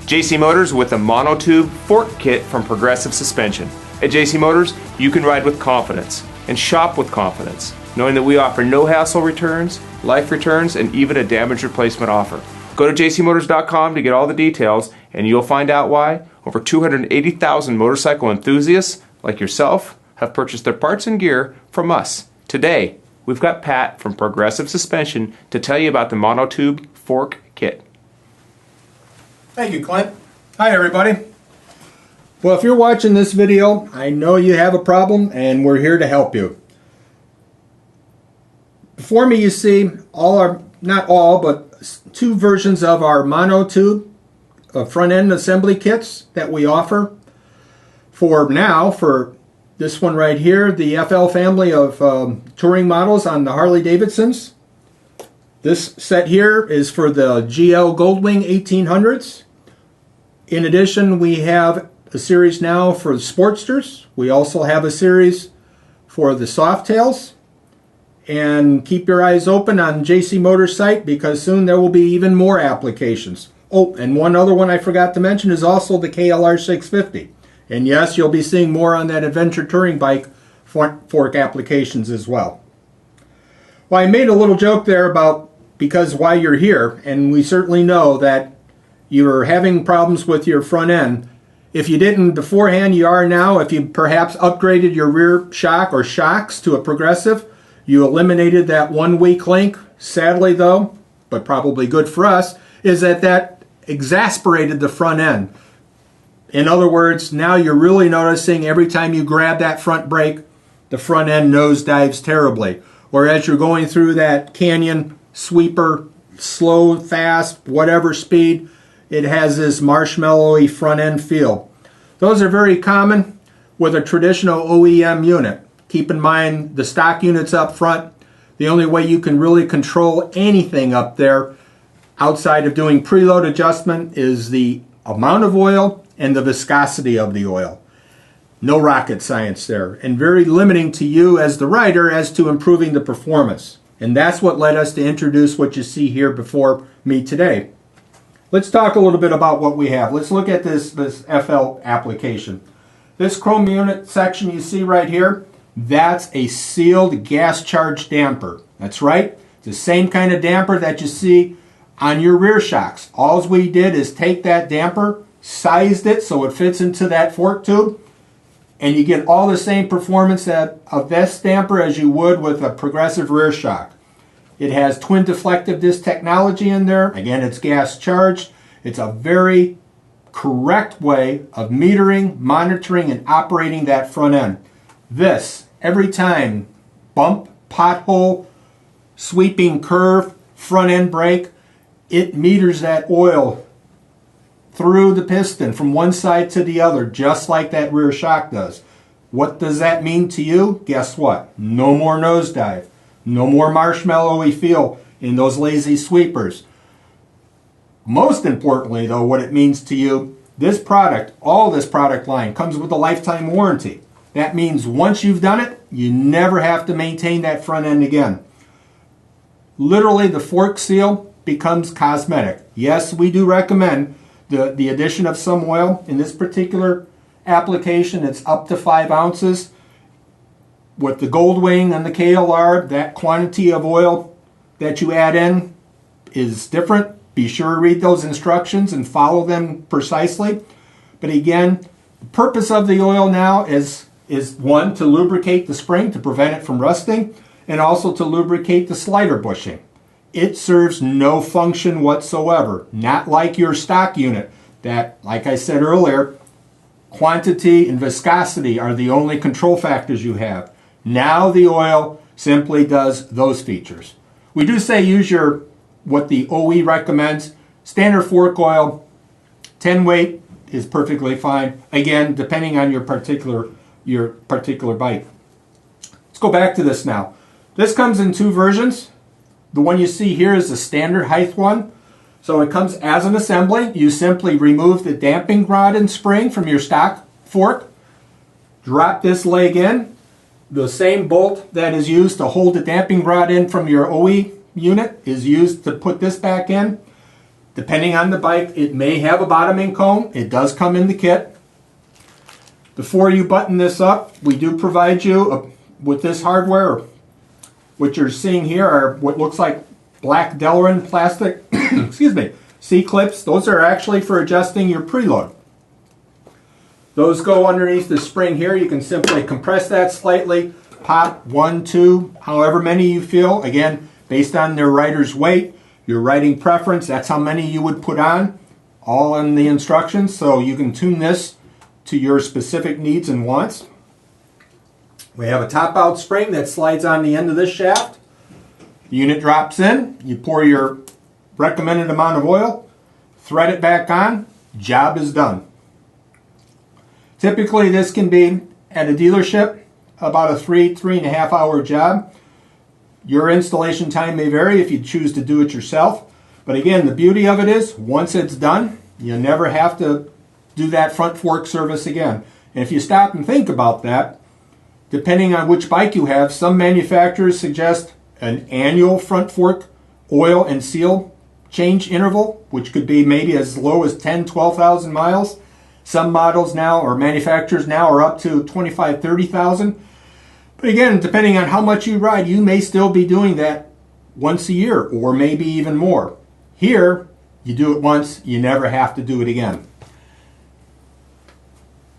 JC Motors with the Monotube fork kit from Progressive Suspension. At JC Motors, you can ride with confidence and shop with confidence, knowing that we offer no hassle returns, life returns, and even a damage replacement offer. Go to jcmotors.com to get all the details, and you'll find out why over 280,000 motorcycle enthusiasts like yourself have purchased their parts and gear from us. Today, we've got Pat from Progressive Suspension to tell you about the Monotube fork kit. Thank you, Clint. Hi, everybody. Well, if you're watching this video, I know you have a problem, and we're here to help you. Before me, you see not all, but two versions of our Monotube front-end assembly kits that we offer. For this one right here, the FL family of touring models on the Harley Davidsons. This set here is for the GL Goldwing 1800s. In addition, we have a series now for the Sportsters. We also have a series for the Softails. And keep your eyes open on JC Motors site, because soon there will be even more applications. Oh, and one other one I forgot to mention is also the KLR 650. And yes, you'll be seeing more on that adventure touring bike fork applications as well. Well, I made a little joke there about because why you're here, and we certainly know that you're having problems with your front end. If you didn't beforehand, you are now. If you perhaps upgraded your rear shock or shocks to a Progressive, you eliminated that 1 weak link. Sadly though, but probably good for us, is that exasperated the front end. In other words, now you're really noticing every time you grab that front brake, the front end nosedives terribly. Or as you're going through that canyon sweeper, slow, fast, whatever speed, it has this marshmallowy front end feel. Those are very common with a traditional OEM unit. Keep in mind the stock units up front. The only way you can really control anything up there outside of doing preload adjustment is the amount of oil and the viscosity of the oil. No rocket science there, and very limiting to you as the rider as to improving the performance. And that's what led us to introduce what you see here before me today. Let's talk a little bit about what we have. Let's look at this FL application. This chrome unit section you see right here, that's a sealed gas charge damper. That's right, it's the same kind of damper that you see on your rear shocks. All we did is take that damper, sized it so it fits into that fork tube, and you get all the same performance of this damper as you would with a Progressive rear shock. It has twin deflective disc technology in there. Again, it's gas charged. It's a very correct way of metering, monitoring, and operating that front end. This, every time, bump, pothole, sweeping curve, front end brake, it meters that oil through the piston from one side to the other, just like that rear shock does. What does that mean to you? Guess what? No more nosedive. No more marshmallowy feel in those lazy sweepers. Most importantly, though, what it means to you, this product, all this product line, comes with a lifetime warranty. That means once you've done it, you never have to maintain that front end again. Literally, the fork seal becomes cosmetic. Yes, we do recommend the addition of some oil. In this particular application, it's up to 5 ounces. With the Goldwing and the KLR, that quantity of oil that you add in is different. Be sure to read those instructions and follow them precisely. But again, the purpose of the oil now is one, to lubricate the spring to prevent it from rusting, and also to lubricate the slider bushing. It serves no function whatsoever, not like your stock unit that, like I said earlier, quantity and viscosity are the only control factors you have. Now the oil simply does those features. We do say use what the OE recommends. Standard fork oil, 10 weight is perfectly fine. Again, depending on your particular bike. Let's go back to this now. This comes in 2 versions. The one you see here is the standard height one. So it comes as an assembly. You simply remove the damping rod and spring from your stock fork, drop this leg in. The same bolt that is used to hold the damping rod in from your OE unit is used to put this back in. Depending on the bike, it may have a bottoming cone. It does come in the kit. Before you button this up, we do provide you with this hardware. What you're seeing here are what looks like black Delrin plastic, excuse me, C-clips. Those are actually for adjusting your preload. Those go underneath the spring here. You can simply compress that slightly, pop 1, 2, however many you feel. Again, based on their rider's weight, your riding preference, that's how many you would put on, all in the instructions. So you can tune this to your specific needs and wants. We have a top-out spring that slides on the end of this shaft. The unit drops in, you pour your recommended amount of oil, thread it back on, job is done. Typically this can be at a dealership about a 3.5 hour job. Your installation time may vary if you choose to do it yourself. But again, the beauty of it is once it's done, you never have to do that front fork service again. And if you stop and think about that, depending on which bike you have, some manufacturers suggest an annual front fork oil and seal change interval, which could be maybe as low as 10,000, 12,000 miles. Some models now, or manufacturers now, are up to 25,000, 30,000. But again, depending on how much you ride, you may still be doing that once a year, or maybe even more. Here, you do it once, you never have to do it again.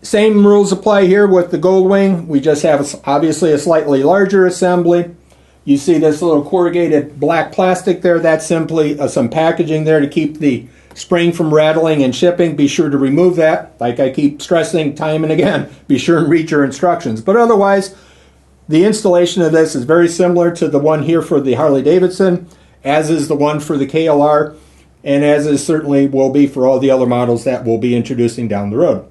Same rules apply here with the Goldwing. We just have obviously a slightly larger assembly. You see this little corrugated black plastic there. That's simply some packaging there to keep the spring from rattling and shipping. Be sure to remove that. Like I keep stressing time and again, be sure and read your instructions. But otherwise, the installation of this is very similar to the one here for the Harley-Davidson, as is the one for the KLR, and as is certainly will be for all the other models that we'll be introducing down the road.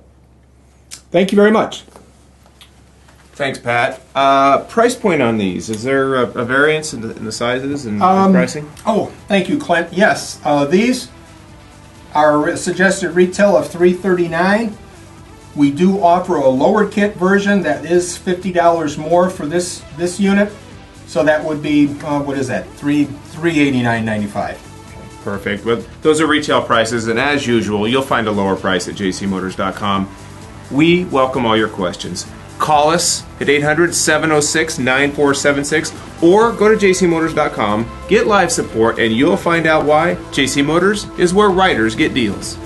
Thank you very much. Thanks, Pat. Price point on these, is there a variance in the sizes and pricing? Oh, thank you, Clint. Yes, these are a suggested retail of $339. We do offer a lower kit version that is $50 more for this unit. So that would be, what is that, $389.95. Perfect. But those are retail prices, and as usual, you'll find a lower price at jcmotors.com. We welcome all your questions. Call us at 800-706-9476 or go to jcmotors.com, get live support, and you'll find out why JC Motors is where riders get deals.